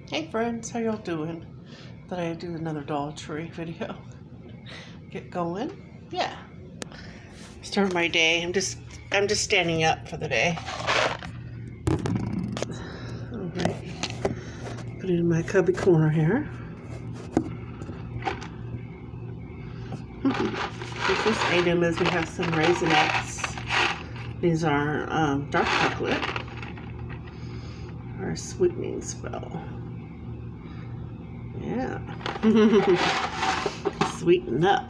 Hey friends, how y'all doing? Thought I'd do another Dollar Tree video. Get going? Yeah. Start my day. I'm just standing up for the day. Alright. Put it in my cubby corner here. The first item is we have some Raisinets. These are dark chocolate. Our sweetening spell. Yeah. Sweeten up.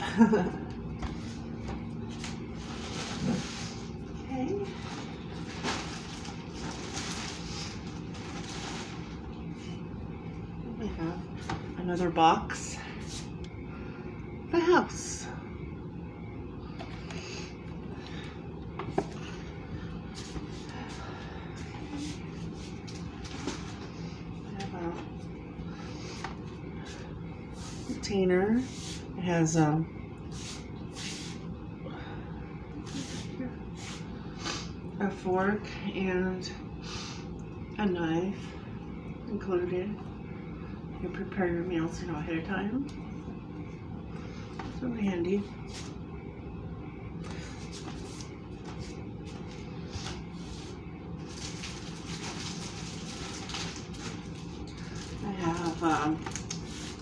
Okay. We have another box. The house. I have a container. It has a fork and a knife included. You can prepare your meals, ahead of time. It's really handy. I have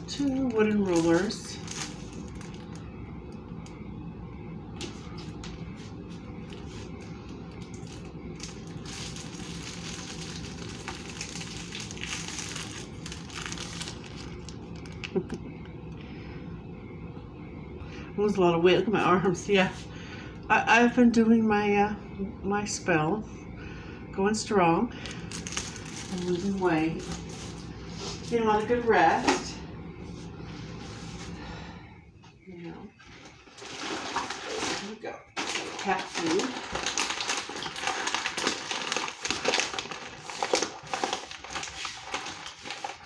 2 wooden rulers. I lose a lot of weight. Look at my arms. Yeah, I've been doing my my spell, going strong, and losing weight, getting a lot of good rest. Here we go. Cat food.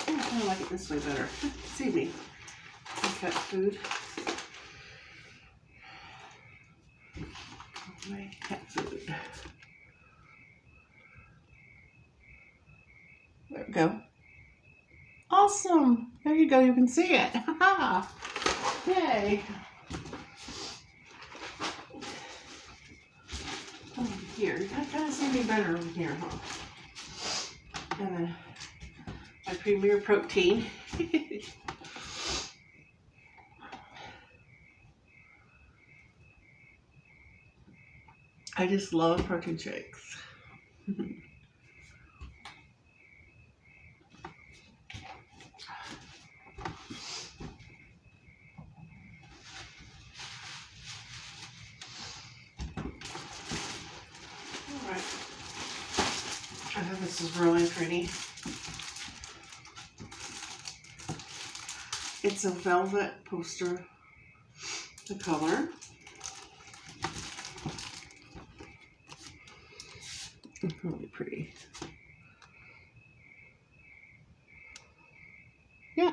I kind of like it this way better. See me. Cat food. My cat food. There we go. Awesome. There you go. You can see it. Yay. Over here. You can kind of see me better over here, huh? And then my Premier Protein. I just love protein shakes. Alright. I think this is really pretty. It's a velvet poster, the color. Really pretty. Yeah.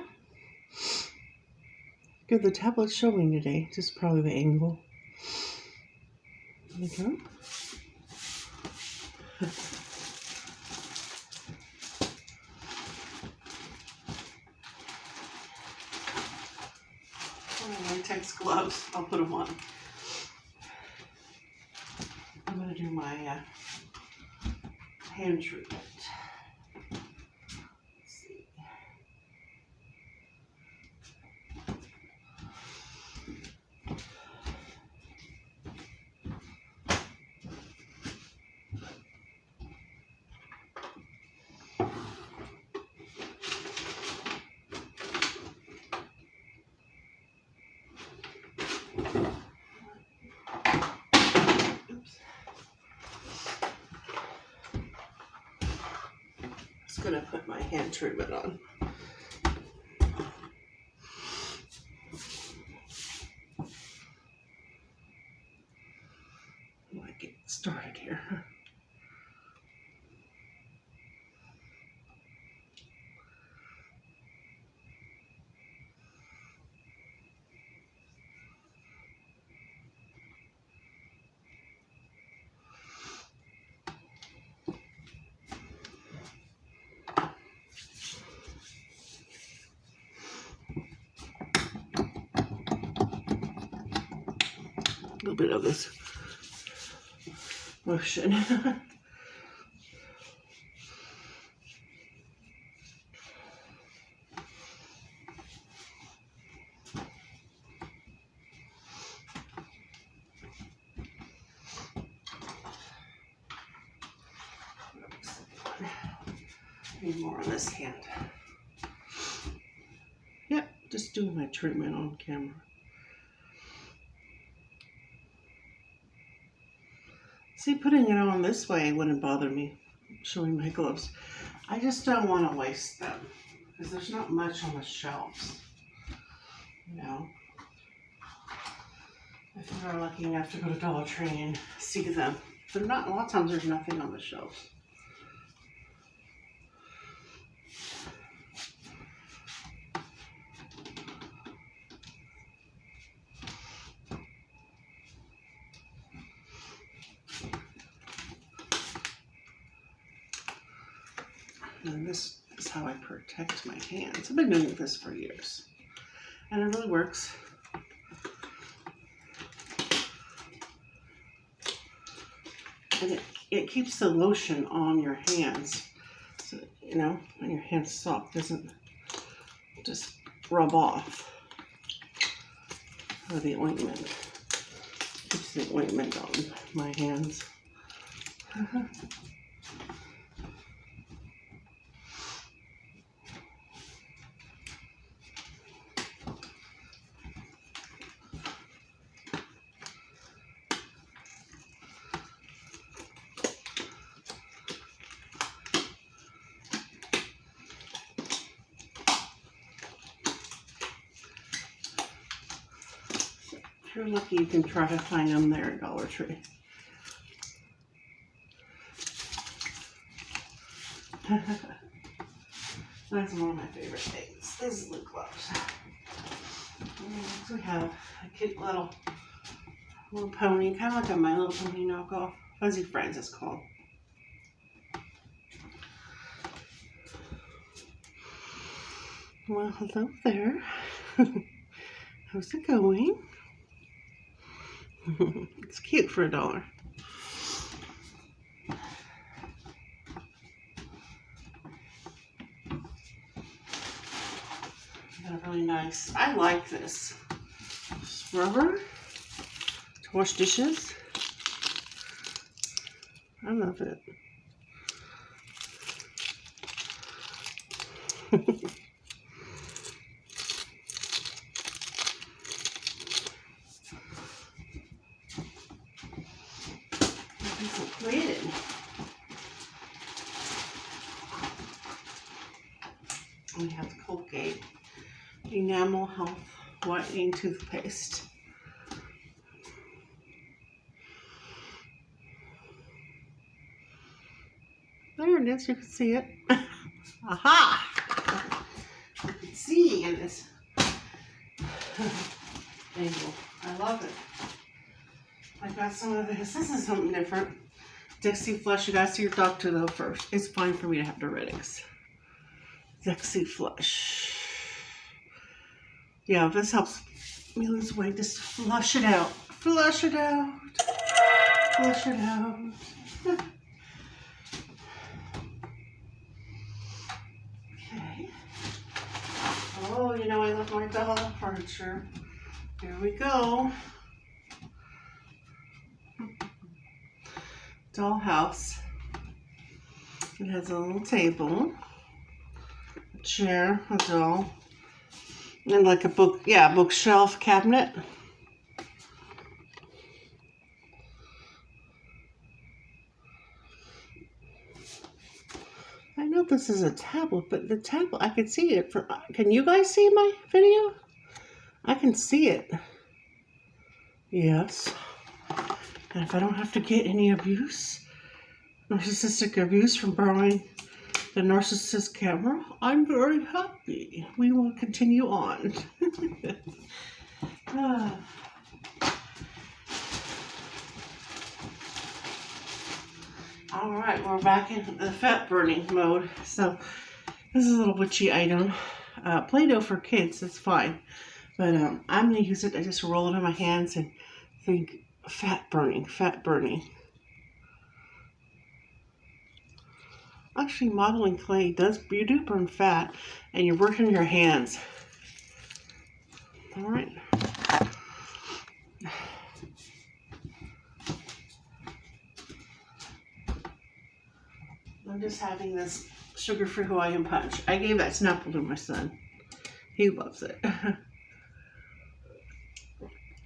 Good, the tablet's showing today. Just probably the angle. There we go. Latex gloves. I'll put them on. I'm going to do my hand treatment. Let's see. Just going to put my hand treatment on. Get started here. little bit of this motion. Need more on this hand. Yep, just doing my treatment on camera. See, putting it on this way wouldn't bother me, showing my gloves. I just don't want to waste them because there's not much on the shelves, you know. If you're lucky enough to go to Dollar Tree and see them. But not, a lot of times there's nothing on the shelves. And this is how I protect my hands. I've been doing this for years. And it really works. And it keeps the lotion on your hands. So, you know, when your hand's soft, doesn't just rub off. Or the ointment. Keeps the ointment on my hands. If you're lucky, you can try to find them there at Dollar Tree. That's one of my favorite things. These lip gloves. Next we have a cute little pony, kind of like a My Little Pony knockoff. Fuzzy Friends it's called. Well, hello there. How's it going? It's cute for $1. Got a really nice, I like this scrubber to wash dishes. I love it. Completed. We have the Colgate Enamel Health Whitening Toothpaste. There it is, you can see it. Aha! You can see in this angle. I love it. I got some of this. This is something different. Dixie Flush. You gotta see your doctor though first. It's fine for me to have diuretics. Dixie Flush. Yeah, this helps me lose weight. Just flush it out. Flush it out. Flush it out. Okay. Oh, you know I love my doll furniture. Here we go. Dollhouse. It has a little table, a chair, a doll, and like a book, yeah, bookshelf cabinet. I know this is a tablet, but the tablet, I can see it from, can you guys see my video? I can see it. Yes. And if I don't have to get any abuse, narcissistic abuse from borrowing the narcissist camera, I'm very happy. We will continue on. All right, we're back in the fat burning mode. So this is a little witchy item. Play-Doh for kids, that's fine. But I'm going to use it. I just roll it in my hands and think fat burning, fat burning. Actually, modeling clay you do burn fat, and you're working your hands. All right. I'm just having this sugar-free Hawaiian punch. I gave that Snapple to my son. He loves it.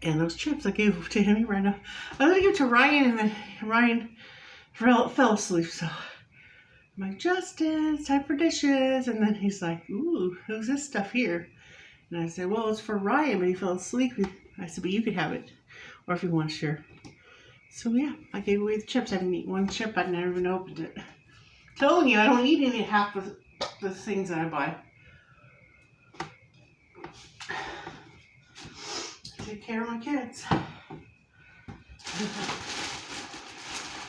And those chips I gave to him right now. I was going to give it to Ryan, and then Ryan fell asleep. So I'm like, Justin, it's time for dishes. And then he's like, ooh, who's this stuff here? And I said, well, it's for Ryan, but he fell asleep. I said, but you could have it, or if you want to share. So yeah, I gave away the chips. I didn't eat one chip. I never even opened it. Telling you, I don't eat any half of the things that I buy. Take care of my kids.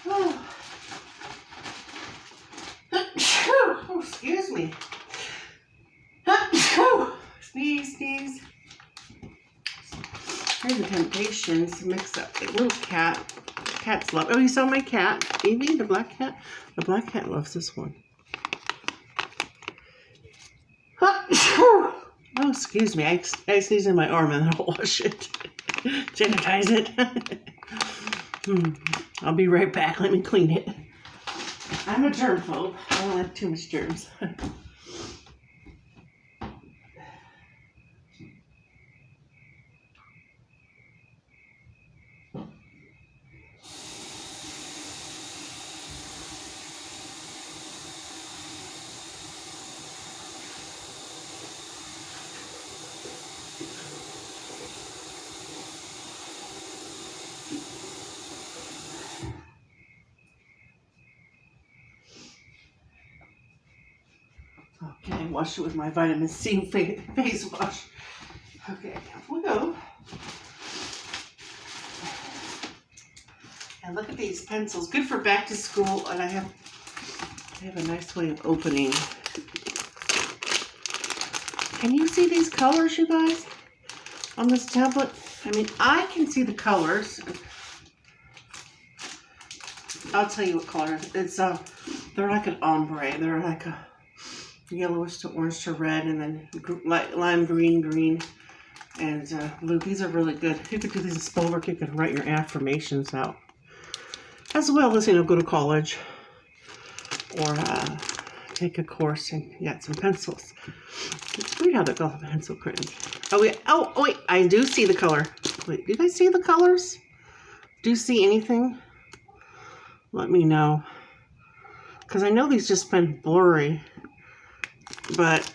Oh, excuse me. Sneeze, sneeze. Here's the Temptations mix up. A little cat. Cats love. Oh, you saw my cat, Evie, the black cat. The black cat loves this one. Oh, excuse me. I sneeze in my arm and then I'll wash it. Sanitize it. I'll be right back. Let me clean it. I'm a germphobe. I don't have too much germs. Okay, wash it with my vitamin C face wash. Okay, off we go. And look at these pencils. Good for back to school, and I have a nice way of opening. Can you see these colors, you guys, on this tablet? I mean, I can see the colors. I'll tell you what color. It's they're like an ombre. They're like a yellowish to orange to red, and then lime green, and blue. These are really good. You could do these in spellwork. You could write your affirmations out, as well as, go to college or take a course and get some pencils. It's weird how they call pencil crayons. Oh wait, I do see the color. Wait, do you guys see the colors? Do you see anything? Let me know, because I know these just been blurry, but